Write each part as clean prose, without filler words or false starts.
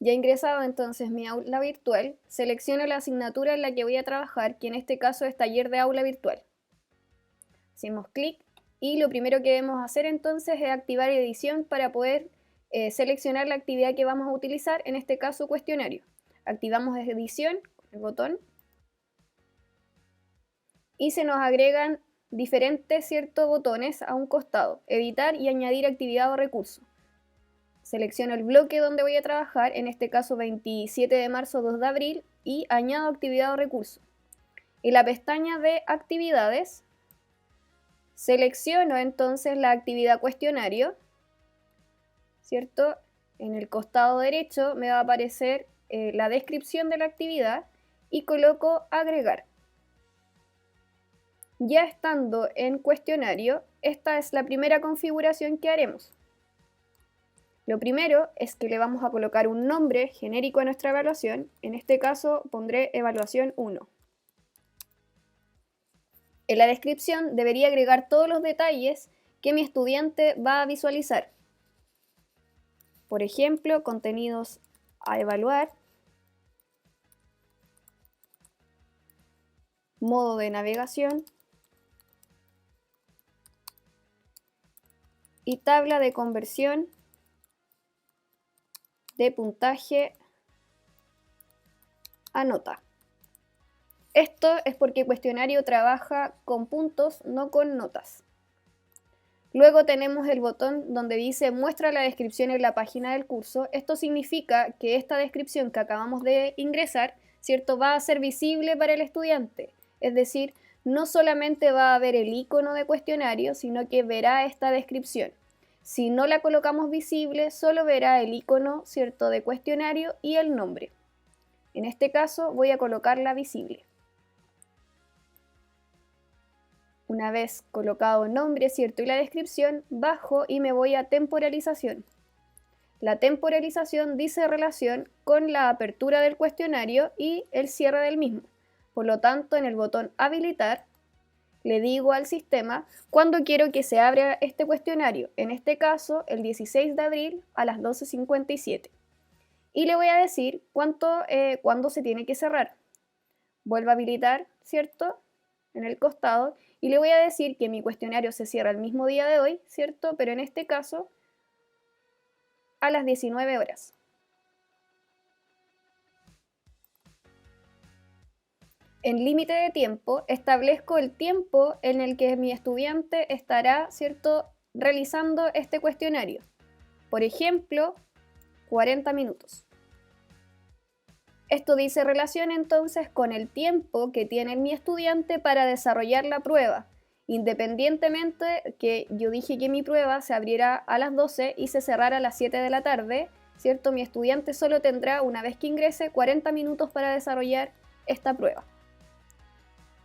Ya ingresado entonces mi aula virtual, selecciono la asignatura en la que voy a trabajar, que en este caso es taller de aula virtual. Hacemos clic y lo primero que debemos hacer entonces es activar edición para poder seleccionar la actividad que vamos a utilizar, en este caso cuestionario. Activamos edición con el botón y se nos agregan diferentes botones a un costado, editar y añadir actividad o recurso. Selecciono el bloque donde voy a trabajar, en este caso 27 de marzo, 2 de abril, y añado actividad o recurso. En la pestaña de actividades, selecciono entonces la actividad cuestionario, ¿cierto? En el costado derecho me va a aparecer la descripción de la actividad y coloco agregar. Ya estando en cuestionario, esta es la primera configuración que haremos. Lo primero es que le vamos a colocar un nombre genérico a nuestra evaluación. En este caso pondré evaluación 1. En la descripción debería agregar todos los detalles que mi estudiante va a visualizar. Por ejemplo, contenidos a evaluar, modo de navegación y tabla de conversión de puntaje a nota. Esto es porque cuestionario trabaja con puntos, no con notas. Luego tenemos el botón donde dice muestra la descripción en la página del curso. Esto significa que esta descripción que acabamos de ingresar, ¿cierto?, va a ser visible para el estudiante. Es decir, no solamente va a ver el icono de cuestionario, sino que verá esta descripción. Si no la colocamos visible, solo verá el icono, ¿cierto?, de cuestionario y el nombre. En este caso voy a colocarla visible. Una vez colocado el nombre, ¿cierto?, y la descripción, bajo y me voy a temporalización. La temporalización dice relación con la apertura del cuestionario y el cierre del mismo. Por lo tanto, en el botón habilitar, le digo al sistema cuándo quiero que se abra este cuestionario. En este caso, el 16 de abril a las 12:57. Y le voy a decir cuándo se tiene que cerrar. Vuelvo a habilitar, ¿cierto?, en el costado, y le voy a decir que mi cuestionario se cierra el mismo día de hoy, ¿cierto?, pero en este caso a las 19 horas. En límite de tiempo, establezco el tiempo en el que mi estudiante estará, ¿cierto?, realizando este cuestionario. Por ejemplo, 40 minutos. Esto dice relación entonces con el tiempo que tiene mi estudiante para desarrollar la prueba, independientemente que yo dije que mi prueba se abriera a las 12 y se cerrara a las 7 de la tarde, ¿cierto? Mi estudiante solo tendrá, una vez que ingrese, 40 minutos para desarrollar esta prueba.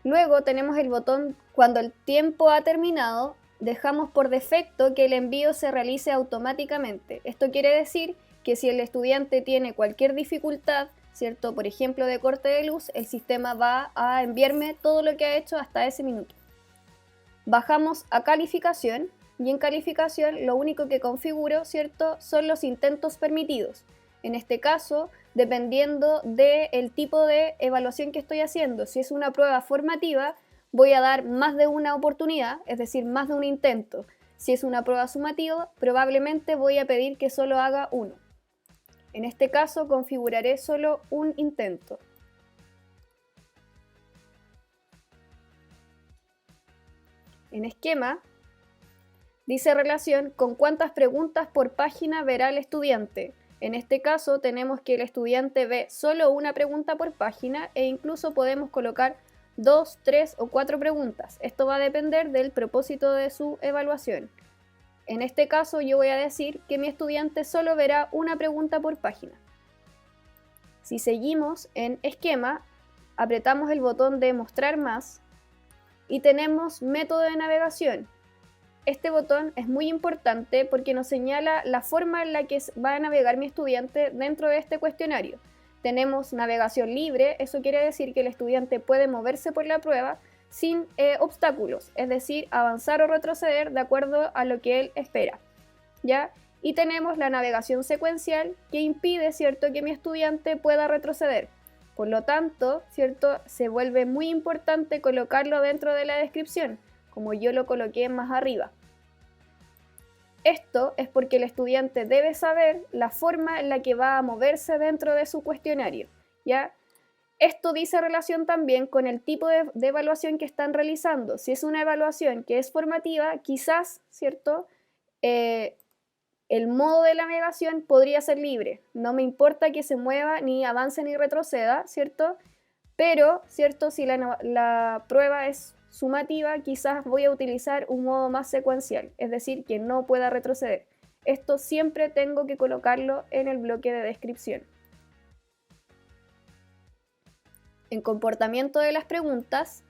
Luego tenemos el botón cuando el tiempo ha terminado, dejamos por defecto que el envío se realice automáticamente. Esto quiere decir que si el estudiante tiene cualquier dificultad, ¿cierto?, por ejemplo de corte de luz, el sistema va a enviarme todo lo que ha hecho hasta ese minuto. Bajamos a calificación y en calificación lo único que configuro, ¿cierto?, son los intentos permitidos. En este caso, dependiendo del tipo de evaluación que estoy haciendo, si es una prueba formativa, voy a dar más de una oportunidad, es decir, más de un intento. Si es una prueba sumativa, probablemente voy a pedir que solo haga uno. En este caso, configuraré solo un intento. En esquema, dice relación con cuántas preguntas por página verá el estudiante. En este caso tenemos que el estudiante ve solo una pregunta por página e incluso podemos colocar 2, 3 o 4 preguntas. Esto va a depender del propósito de su evaluación. En este caso yo voy a decir que mi estudiante solo verá una pregunta por página. Si seguimos en esquema, apretamos el botón de mostrar más y tenemos método de navegación. Este botón es muy importante porque nos señala la forma en la que va a navegar mi estudiante dentro de este cuestionario. Tenemos navegación libre, eso quiere decir que el estudiante puede moverse por la prueba sin obstáculos, es decir, avanzar o retroceder de acuerdo a lo que él espera, ¿ya? Y tenemos la navegación secuencial que impide, ¿cierto?, que mi estudiante pueda retroceder. Por lo tanto, ¿cierto?, se vuelve muy importante colocarlo dentro de la descripción, como yo lo coloqué más arriba. Esto es porque el estudiante debe saber la forma en la que va a moverse dentro de su cuestionario, ¿ya? Esto dice relación también con el tipo de evaluación que están realizando. Si es una evaluación que es formativa, quizás, ¿cierto?, el modo de la navegación podría ser libre. No me importa que se mueva, ni avance, ni retroceda, ¿cierto? Pero, ¿cierto?, si la prueba es sumativa, quizás voy a utilizar un modo más secuencial, es decir, que no pueda retroceder. Esto siempre tengo que colocarlo en el bloque de descripción. En comportamiento de las preguntas,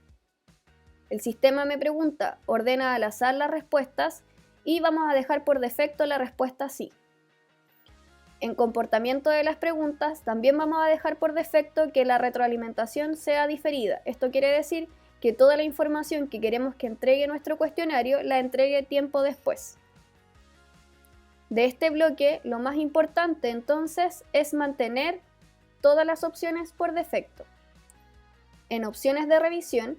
el sistema me pregunta, ordena al azar las respuestas y vamos a dejar por defecto la respuesta sí. En comportamiento de las preguntas, también vamos a dejar por defecto que la retroalimentación sea diferida. Esto quiere decir que toda la información que queremos que entregue nuestro cuestionario la entregue tiempo después. De este bloque, lo más importante entonces es mantener todas las opciones por defecto. En opciones de revisión,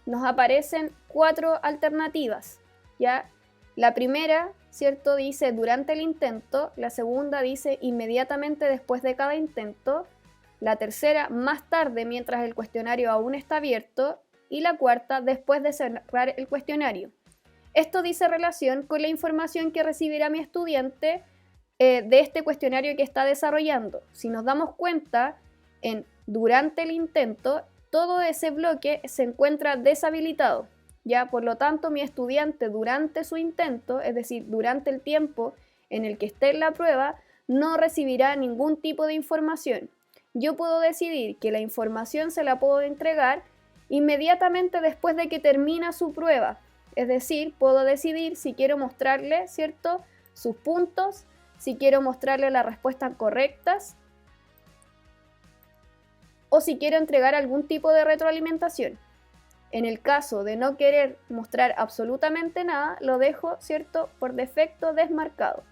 nos aparecen 4 alternativas, ¿ya? La primera, ¿cierto?, dice durante el intento, la segunda dice inmediatamente después de cada intento, la tercera más tarde mientras el cuestionario aún está abierto y la cuarta después de cerrar el cuestionario. Esto dice relación con la información que recibirá mi estudiante de este cuestionario que está desarrollando. Si nos damos cuenta, durante el intento, todo ese bloque se encuentra deshabilitado. ¿Ya? Por lo tanto, mi estudiante durante su intento, es decir, durante el tiempo en el que esté en la prueba, no recibirá ningún tipo de información. Yo puedo decidir que la información se la puedo entregar inmediatamente después de que termina su prueba. Es decir, puedo decidir si quiero mostrarle, ¿cierto?, sus puntos, si quiero mostrarle las respuestas correctas o si quiero entregar algún tipo de retroalimentación. En el caso de no querer mostrar absolutamente nada, lo dejo, ¿cierto?, por defecto desmarcado.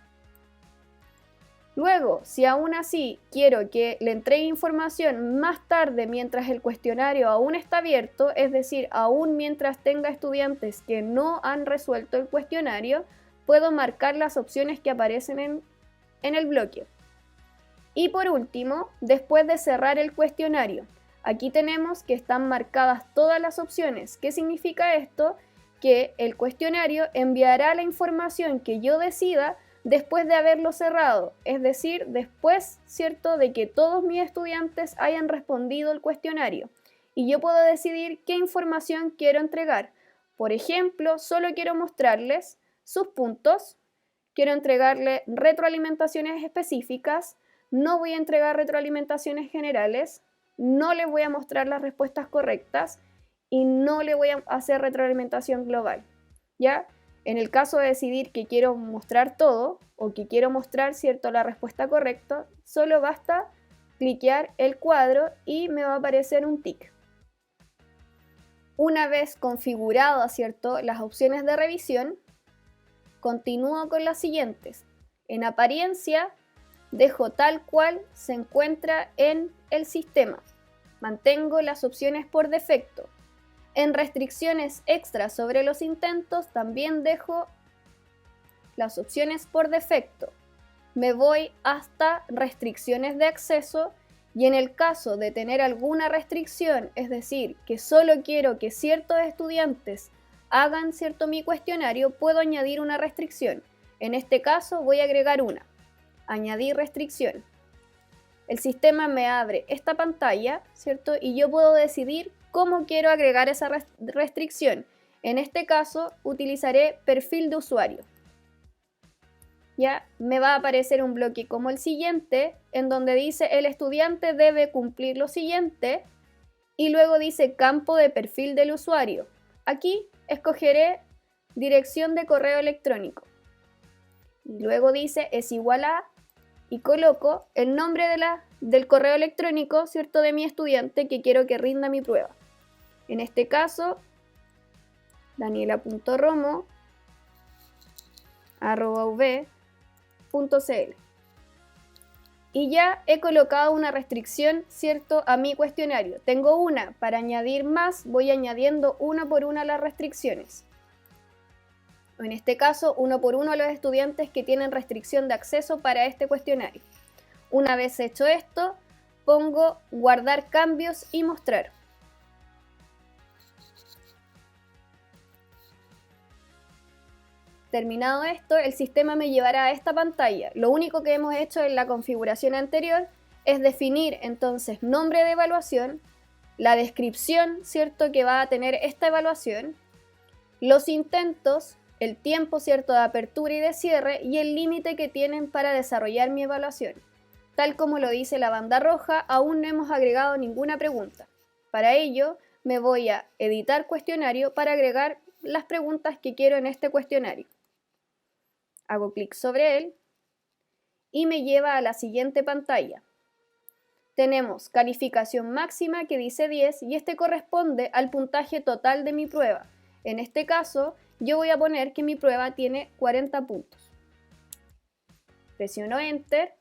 Luego, si aún así quiero que le entregue información más tarde mientras el cuestionario aún está abierto, es decir, aún mientras tenga estudiantes que no han resuelto el cuestionario, puedo marcar las opciones que aparecen en el bloque. Y por último, después de cerrar el cuestionario, aquí tenemos que están marcadas todas las opciones. ¿Qué significa esto? Que el cuestionario enviará la información que yo decida después de haberlo cerrado, es decir, después, ¿cierto?, de que todos mis estudiantes hayan respondido el cuestionario. Y yo puedo decidir qué información quiero entregar. Por ejemplo, solo quiero mostrarles sus puntos, quiero entregarle retroalimentaciones específicas, no voy a entregar retroalimentaciones generales, no le voy a mostrar las respuestas correctas y no le voy a hacer retroalimentación global, ¿ya? En el caso de decidir que quiero mostrar todo o que quiero mostrar, ¿cierto?, la respuesta correcta, solo basta cliquear el cuadro y me va a aparecer un tic. Una vez configuradas, ¿cierto?, las opciones de revisión, continúo con las siguientes. En apariencia, dejo tal cual se encuentra en el sistema. Mantengo las opciones por defecto. En restricciones extras sobre los intentos también dejo las opciones por defecto. Me voy hasta restricciones de acceso y en el caso de tener alguna restricción, es decir, que solo quiero que ciertos estudiantes hagan, ¿cierto?, mi cuestionario, puedo añadir una restricción. En este caso voy a agregar una. Añadir restricción. El sistema me abre esta pantalla, ¿cierto? Y yo puedo decidir cómo quiero agregar esa restricción. En este caso, utilizaré perfil de usuario. Ya me va a aparecer un bloque como el siguiente, en donde dice el estudiante debe cumplir lo siguiente, y luego dice campo de perfil del usuario. Aquí escogeré dirección de correo electrónico. Y luego dice es igual a, y coloco el nombre del correo electrónico, ¿cierto?, de mi estudiante que quiero que rinda mi prueba. En este caso, daniela.romo uv.cl. Y ya he colocado una restricción, ¿cierto?, a mi cuestionario. Tengo una. Para añadir más, voy añadiendo una por una las restricciones. En este caso, uno por uno a los estudiantes que tienen restricción de acceso para este cuestionario. Una vez hecho esto, pongo guardar cambios y mostrar. Terminado esto, el sistema me llevará a esta pantalla. Lo único que hemos hecho en la configuración anterior es definir entonces nombre de evaluación, la descripción, ¿cierto?, que va a tener esta evaluación, los intentos, el tiempo, ¿cierto?, de apertura y de cierre y el límite que tienen para desarrollar mi evaluación. Tal como lo dice la banda roja, aún no hemos agregado ninguna pregunta. Para ello, me voy a editar cuestionario para agregar las preguntas que quiero en este cuestionario. Hago clic sobre él y me lleva a la siguiente pantalla. Tenemos calificación máxima que dice 10 y este corresponde al puntaje total de mi prueba. En este caso, yo voy a poner que mi prueba tiene 40 puntos. Presiono Enter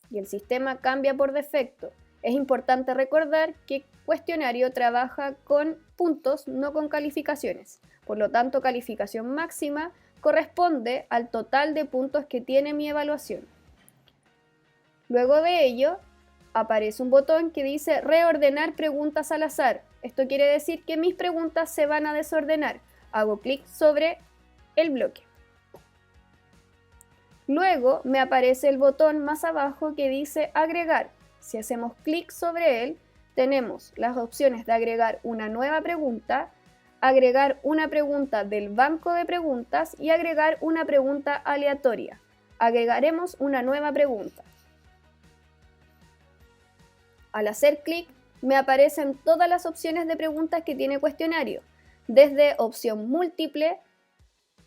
y el sistema cambia por defecto. Es importante recordar que cuestionario trabaja con puntos, no con calificaciones. Por lo tanto, calificación máxima corresponde al total de puntos que tiene mi evaluación. Luego de ello, aparece un botón que dice reordenar preguntas al azar. Esto quiere decir que mis preguntas se van a desordenar. Hago clic sobre el bloque. Luego me aparece el botón más abajo que dice agregar. Si hacemos clic sobre él, tenemos las opciones de agregar una nueva pregunta, agregar una pregunta del banco de preguntas y agregar una pregunta aleatoria. Agregaremos una nueva pregunta. Al hacer clic, me aparecen todas las opciones de preguntas que tiene cuestionario, desde opción múltiple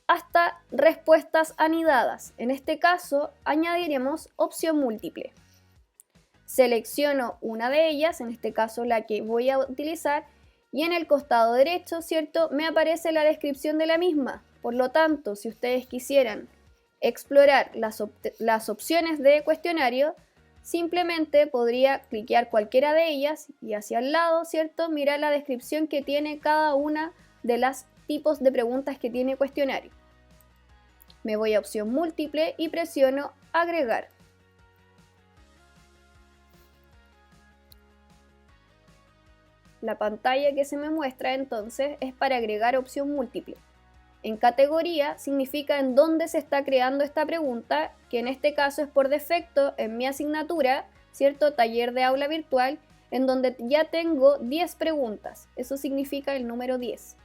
hasta respuestas anidadas. En este caso, añadiremos opción múltiple. Selecciono una de ellas, en este caso la que voy a utilizar, y en el costado derecho, ¿cierto?, me aparece la descripción de la misma. Por lo tanto, si ustedes quisieran explorar las opciones de cuestionario, simplemente podría cliquear cualquiera de ellas y hacia el lado, ¿cierto?, mirar la descripción que tiene cada una de los tipos de preguntas que tiene cuestionario. Me voy a opción múltiple y presiono agregar. La pantalla que se me muestra entonces es para agregar opción múltiple. En categoría significa en dónde se está creando esta pregunta, que en este caso es por defecto en mi asignatura, ¿cierto?, taller de aula virtual, en donde ya tengo 10 preguntas. Eso significa el número 10.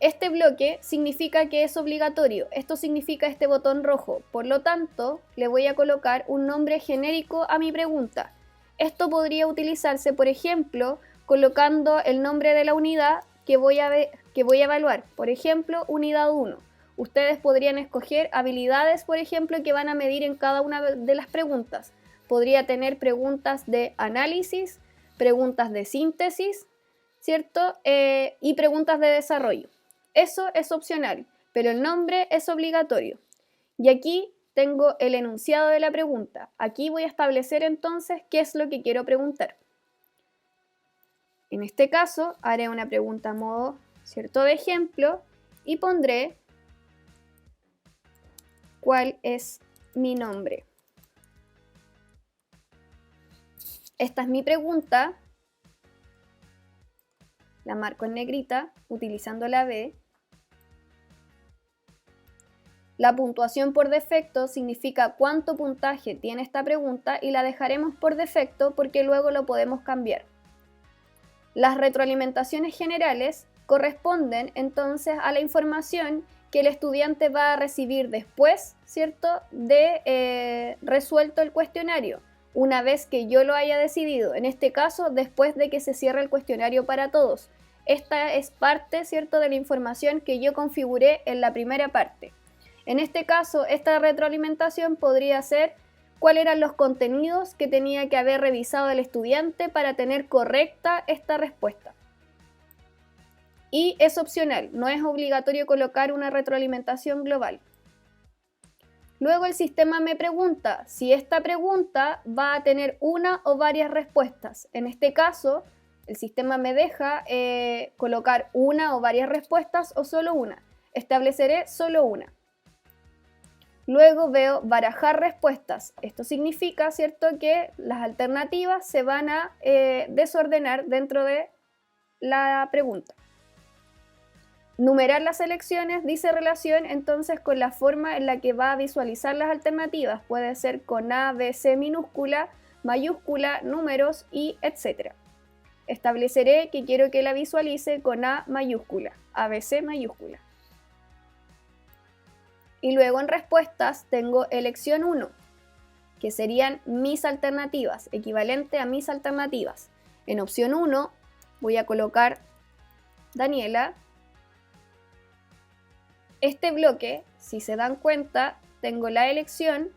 Este bloque significa que es obligatorio. Esto significa este botón rojo. Por lo tanto, le voy a colocar un nombre genérico a mi pregunta. Esto podría utilizarse, por ejemplo, colocando el nombre de la unidad que voy a evaluar. Por ejemplo, unidad 1. Ustedes podrían escoger habilidades, por ejemplo, que van a medir en cada una de las preguntas. Podría tener preguntas de análisis, preguntas de síntesis, ¿cierto? Y preguntas de desarrollo. Eso es opcional, pero el nombre es obligatorio. Y aquí tengo el enunciado de la pregunta. Aquí voy a establecer entonces qué es lo que quiero preguntar. En este caso, haré una pregunta a modo, ¿cierto?, de ejemplo y pondré ¿cuál es mi nombre? Esta es mi pregunta. La marco en negrita utilizando la B. La puntuación por defecto significa cuánto puntaje tiene esta pregunta y la dejaremos por defecto porque luego lo podemos cambiar. Las retroalimentaciones generales corresponden entonces a la información que el estudiante va a recibir después, ¿cierto?, de resuelto el cuestionario, una vez que yo lo haya decidido, en este caso después de que se cierre el cuestionario para todos. Esta es parte, ¿cierto?, de la información que yo configuré en la primera parte. En este caso, esta retroalimentación podría ser cuáles eran los contenidos que tenía que haber revisado el estudiante para tener correcta esta respuesta. y es opcional, no es obligatorio colocar una retroalimentación global. Luego el sistema me pregunta si esta pregunta va a tener una o varias respuestas. En este caso, el sistema me deja colocar una o varias respuestas o solo una. Estableceré solo una. Luego veo barajar respuestas. Esto significa, ¿cierto?, que las alternativas se van a desordenar dentro de la pregunta. Numerar las selecciones dice relación entonces con la forma en la que va a visualizar las alternativas. Puede ser con A, B, C minúscula, mayúscula, números y etc. Estableceré que quiero que la visualice con A mayúscula, ABC mayúscula. Y luego en respuestas tengo elección 1, que serían mis alternativas, equivalente a mis alternativas. En opción 1 voy a colocar Daniela. Este bloque, si se dan cuenta, tengo la elección,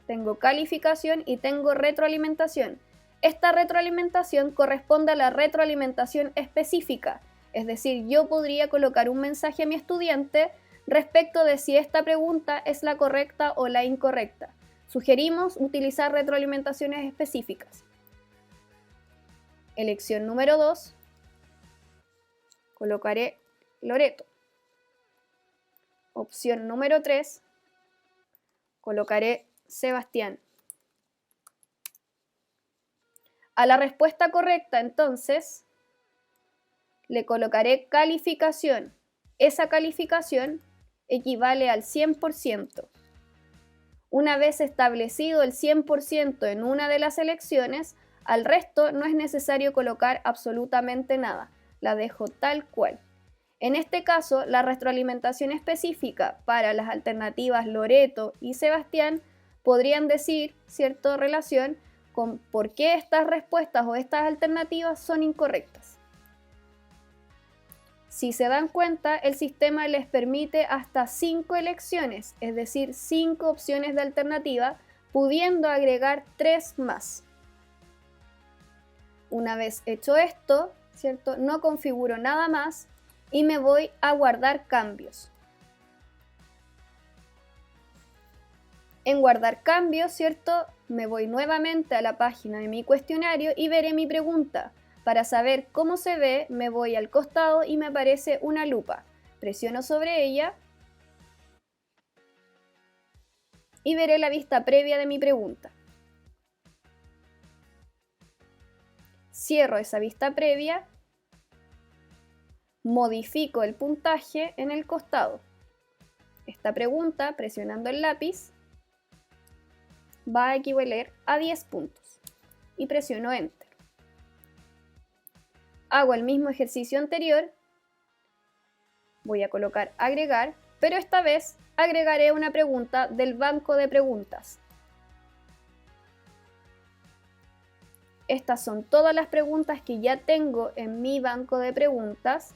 tengo calificación y tengo retroalimentación. Esta retroalimentación corresponde a la retroalimentación específica, es decir, yo podría colocar un mensaje a mi estudiante respecto de si esta pregunta es la correcta o la incorrecta. Sugerimos utilizar retroalimentaciones específicas. Elección número 2, colocaré Loreto. Opción número 3, colocaré Sebastián. A la respuesta correcta, entonces, le colocaré calificación. Esa calificación equivale al 100%. Una vez establecido el 100% en una de las elecciones, al resto no es necesario colocar absolutamente nada. La dejo tal cual. En este caso, la retroalimentación específica para las alternativas Loreto y Sebastián podrían decir, cierta relación con por qué estas respuestas o estas alternativas son incorrectas. Si se dan cuenta, el sistema les permite hasta 5 elecciones, es decir, 5 opciones de alternativa, pudiendo agregar 3 más. Una vez hecho esto, ¿cierto?, no configuro nada más y me voy a guardar cambios. En guardar cambios, ¿cierto?, me voy nuevamente a la página de mi cuestionario y veré mi pregunta. Para saber cómo se ve, me voy al costado y me aparece una lupa. Presiono sobre ella y veré la vista previa de mi pregunta. Cierro esa vista previa, modifico el puntaje en el costado. Esta pregunta, presionando el lápiz, va a equivaler a 10 puntos y presiono Enter. Hago el mismo ejercicio anterior, voy a colocar agregar, pero esta vez agregaré una pregunta del banco de preguntas. Estas son todas las preguntas que ya tengo en mi banco de preguntas.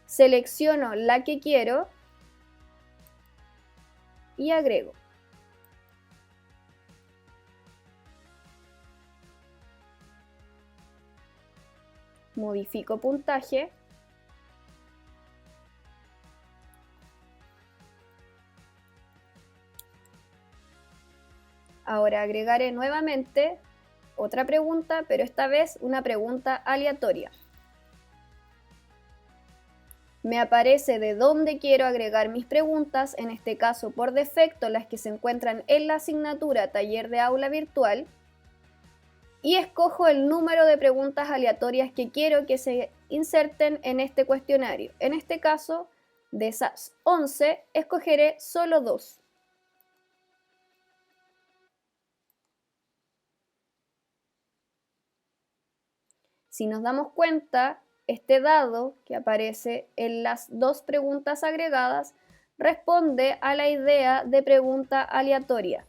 Selecciono la que quiero y agrego. Modifico puntaje. Ahora agregaré nuevamente otra pregunta, pero esta vez una pregunta aleatoria. Me aparece de dónde quiero agregar mis preguntas, en este caso por defecto las que se encuentran en la asignatura Taller de Aula Virtual, y escojo el número de preguntas aleatorias que quiero que se inserten en este cuestionario. En este caso, de esas 11, escogeré solo 2. Si nos damos cuenta, este dado que aparece en las 2 preguntas agregadas responde a la idea de pregunta aleatoria.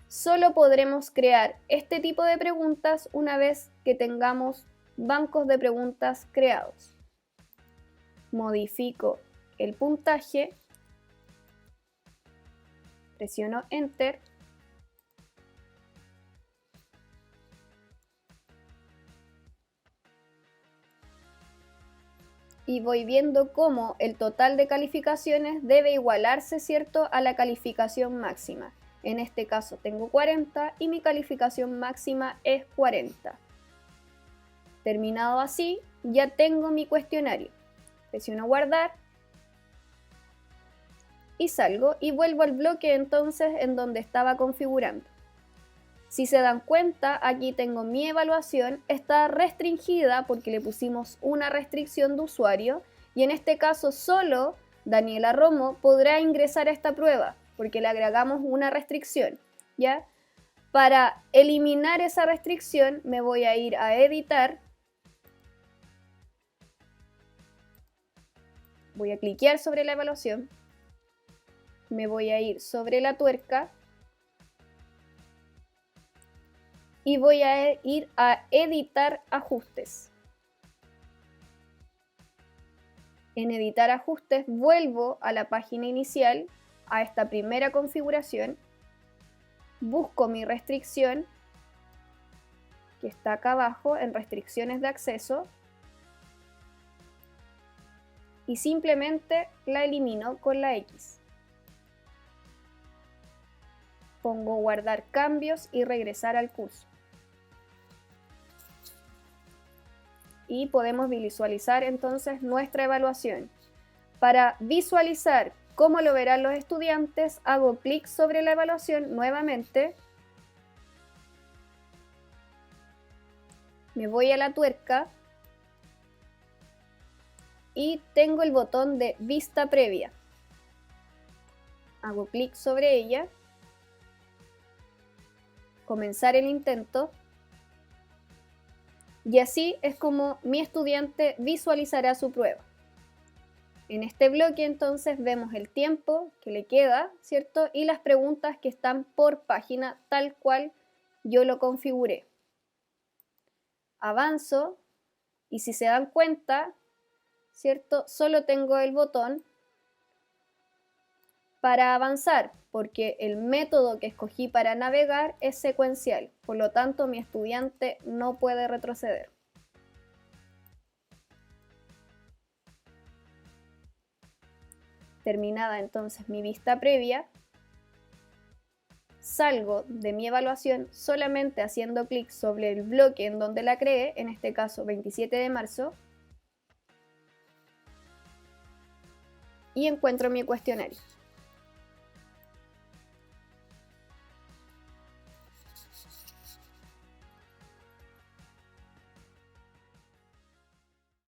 Solo podremos crear este tipo de preguntas una vez que tengamos bancos de preguntas creados. Modifico el puntaje, presiono Enter y voy viendo cómo el total de calificaciones debe igualarse, ¿cierto?, a la calificación máxima. En este caso tengo 40 y mi calificación máxima es 40. Terminado así, ya tengo mi cuestionario. Presiono guardar y salgo y vuelvo al bloque entonces en donde estaba configurando. Si se dan cuenta, aquí tengo mi evaluación, está restringida porque le pusimos una restricción de usuario y en este caso solo Daniela Romo podrá ingresar a esta prueba porque le agregamos una restricción, ¿ya? Para eliminar esa restricción me voy a ir a editar, voy a cliquear sobre la evaluación, me voy a ir sobre la tuerca y voy a ir a editar ajustes. En editar ajustes vuelvo a la página inicial, a esta primera configuración, busco mi restricción que está acá abajo en restricciones de acceso y simplemente la elimino con la X. Pongo guardar cambios y regresar al curso. Y podemos visualizar entonces nuestra evaluación. Para visualizar cómo lo verán los estudiantes, hago clic sobre la evaluación nuevamente. Me voy a la tuerca y tengo el botón de vista previa. Hago clic sobre ella. Comenzar el intento. Y así es como mi estudiante visualizará su prueba. En este bloque entonces vemos el tiempo que le queda, ¿cierto? Y las preguntas que están por página tal cual yo lo configuré. Avanzo y si se dan cuenta, ¿cierto? Solo tengo el botón para avanzar porque el método que escogí para navegar es secuencial, por lo tanto mi estudiante no puede retroceder. Terminada entonces mi vista previa, salgo de mi evaluación solamente haciendo clic sobre el bloque en donde la creé, en este caso 27 de marzo, y encuentro mi cuestionario.